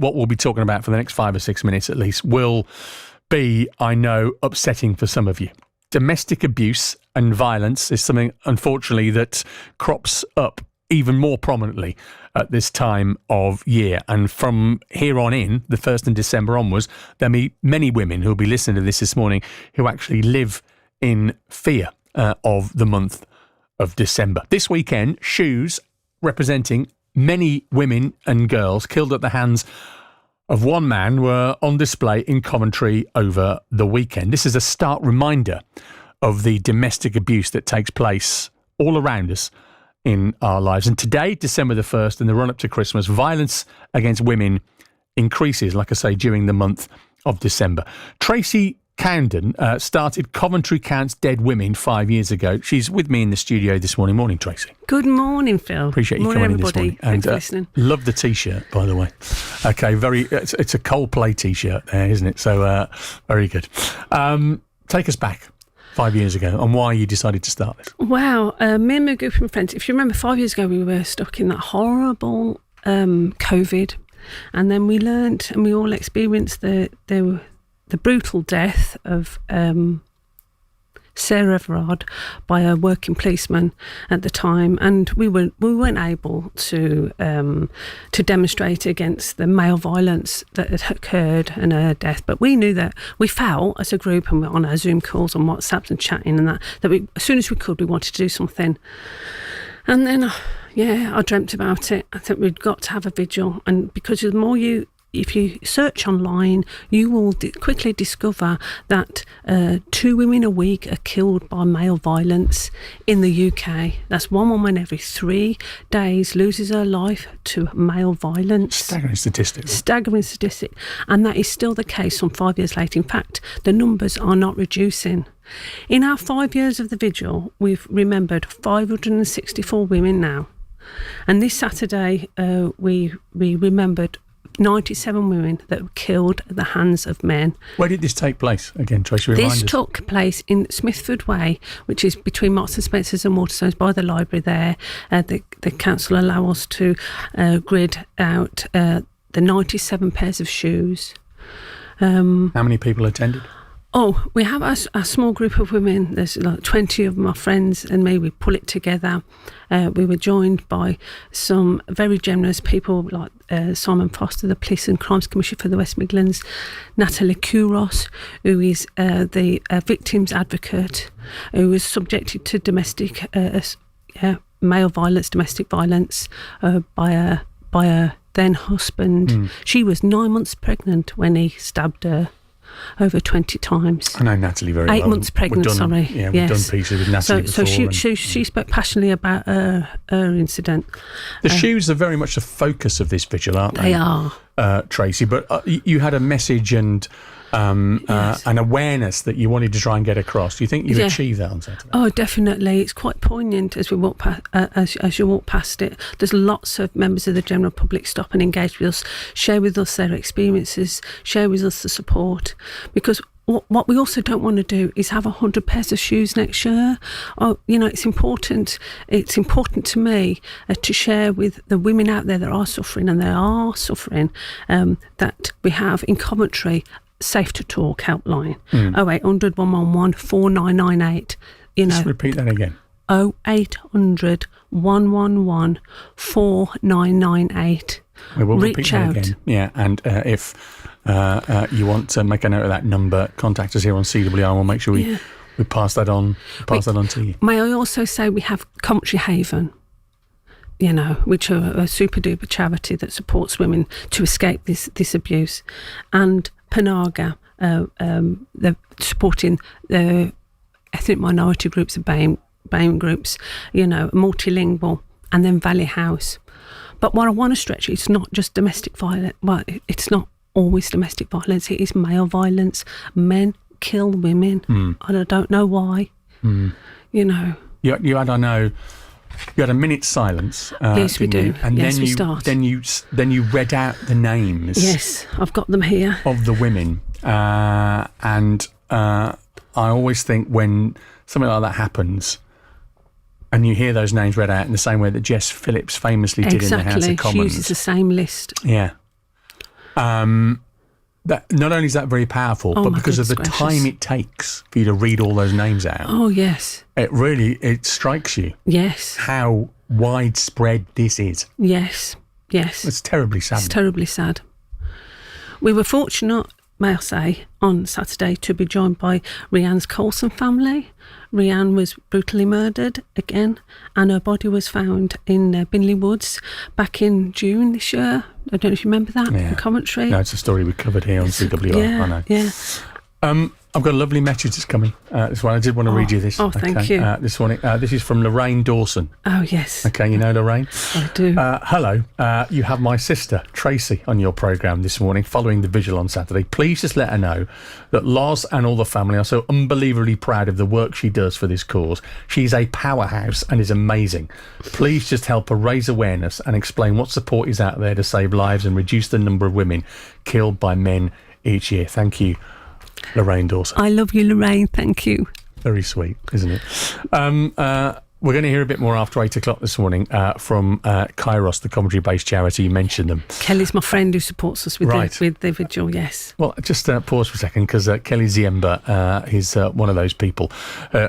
what we'll be talking about for the next 5 or 6 minutes at least will be, I know, upsetting for some of you. Domestic abuse and violence is something, unfortunately, that crops up even more prominently at this time of year. And from here on in, the 1st of December onwards, there'll be many women who will be listening to this morning who actually live in fear of the month of December. This weekend, shoes representing many women and girls killed at the hands of one man were on display in Coventry over the weekend. This is a stark reminder of the domestic abuse that takes place all around us in our lives. And today, December the 1st, in the run-up to Christmas, violence against women increases, like I say, during the month of December. Tracey Cownden started Coventry Counts Dead Women 5 years ago. She's with me in the studio this morning. Morning, Tracey. Good morning, Phil. Appreciate you morning, coming everybody. in this morning. Thanks for listening. Love the T-shirt, by the way. Okay, it's a Coldplay T-shirt there, isn't it? So very good. Take us back 5 years ago and why you decided to start this. Wow. Me and my group of friends, if you remember 5 years ago, we were stuck in that horrible COVID. And then we learnt and we all experienced the brutal death of Sarah Everard by a working policeman at the time, and we weren't able to demonstrate against the male violence that had occurred and her death. But we knew that we felt as a group, and we're on our Zoom calls and WhatsApps and chatting and that we, as soon as we could, we wanted to do something. And then I dreamt about it. I thought we'd got to have a vigil, and because the more if you search online, you will quickly discover that 2 women a week are killed by male violence in the UK. That's one woman every 3 days loses her life to male violence. Staggering statistic. Staggering statistic. And that is still the case some 5 years later. In fact, the numbers are not reducing. In our 5 years of the vigil, we've remembered 564 women now. And this Saturday, we remembered 97 women that were killed at the hands of men. Where did this take place again, Tracey? This took place in Smithford Way, which is between Marks and Spencer's and Waterstones, by the library there. The council allow us to grid out the 97 pairs of shoes. How many people attended? Oh, we have a small group of women. There's like 20 of my friends and me. We pull it together. We were joined by some very generous people like Simon Foster, the Police and Crimes Commissioner for the West Midlands, Natalie Kouros, who is the victim's advocate, who was subjected to domestic male violence, domestic violence by a then husband. She was 9 months pregnant when he stabbed her over 20 times. I know Natalie very well. 8 months pregnant, sorry. Yeah, we've done pieces with Natalie so before. she spoke passionately about her incident. The shoes are very much the focus of this vigil, aren't they? They are. Tracey, but you had a message and an awareness that you wanted to try and get across. Do you think you achieved that on Saturday? Oh, definitely. It's quite poignant as we walk past, as you walk past it. There's lots of members of the general public stop and engage with us, share with us their experiences, share with us the support. Because what we also don't want to do is have 100 pairs of shoes next year. It's important. It's important to me to share with the women out there that are suffering, and they are suffering, that we have in Coventry Safe to Talk helpline, 0800 111 4998. Just repeat that again. 0800 111 4998. We will reach repeat out. that again. Yeah, and if you want to make a note of that number, contact us here on CWR. We'll make sure we pass that on. That on to you. May I also say we have Coventry Haven, which are a super duper charity that supports women to escape this abuse, and Panaga, they're supporting the ethnic minority groups, the BAME groups, multilingual, and then Valley House. But what I want to stretch, it's not just domestic violence. Well, it's not always domestic violence. It is male violence. Men kill women, and I don't know why. You had a minute's silence. Yes, we do. And yes, then we start. Then you read out the names. Yes, I've got them here. Of the women, and I always think when something like that happens, and you hear those names read out in the same way that Jess Phillips famously did in the House of Commons. She uses the same list. Yeah. That not only is that very powerful, but because of the time it takes for you to read all those names out. Oh, yes. It strikes you. Yes. How widespread this is. Yes. It's terribly sad. It's terribly sad. We were fortunate, may I say, on Saturday to be joined by Rhiann's Coulson family. Rhiann was brutally murdered again, and her body was found in Binley Woods back in June this year. I don't know if you remember that, in Coventry. No, it's a story we covered here on CWR. I know. Yeah. I've got a lovely message that's coming. This one, I did want to read you this. Oh, thank you. This one, this is from Lorraine Dawson. Oh, yes. Okay, you know Lorraine? I do. Hello, you have my sister, Tracey, on your programme this morning following the vigil on Saturday. Please just let her know that Loz and all the family are so unbelievably proud of the work she does for this cause. She's a powerhouse and is amazing. Please just help her raise awareness and explain what support is out there to save lives and reduce the number of women killed by men each year. Thank you, Lorraine Dawson. I love you, Lorraine. Thank you. Very sweet, isn't it? We're going to hear a bit more after 8 o'clock this morning from Kairos, the Coventry-based charity. You mentioned them. Kelly's my friend who supports us with the vigil, yes. Well, just pause for a second, because Kelly Ziemba is one of those people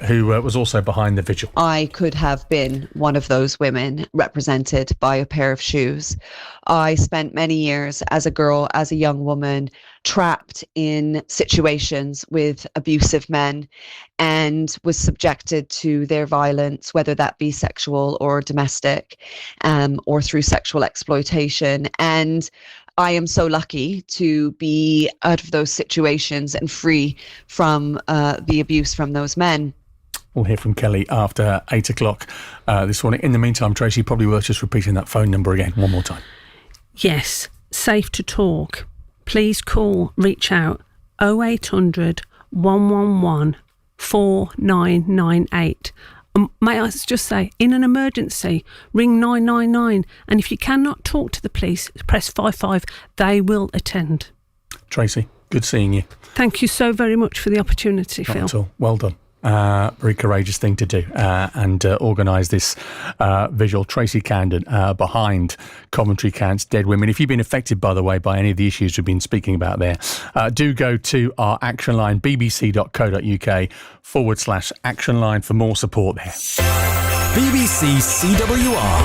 who was also behind the vigil. I could have been one of those women represented by a pair of shoes. I spent many years as a girl, as a young woman, trapped in situations with abusive men and was subjected to their violence, whether that be sexual or domestic, or through sexual exploitation. And I am so lucky to be out of those situations and free from the abuse from those men. We'll hear from Kelly after 8 o'clock this morning. In the meantime, Tracey, probably worth just repeating that phone number again one more time. Yes, safe to talk. Please reach out 0800 111 4998. May I just say, in an emergency, ring 999, and if you cannot talk to the police, press 55. They will attend. Tracey, good seeing you. Thank you so very much for the opportunity, Phil. Not at all. Well done. Very courageous thing to do and organise this visual. Tracey Cownden behind Coventry Counts Dead Women. If you've been affected, by the way, by any of the issues we've been speaking about there, do go to our action line, bbc.co.uk/action line for more support there. BBC CWR.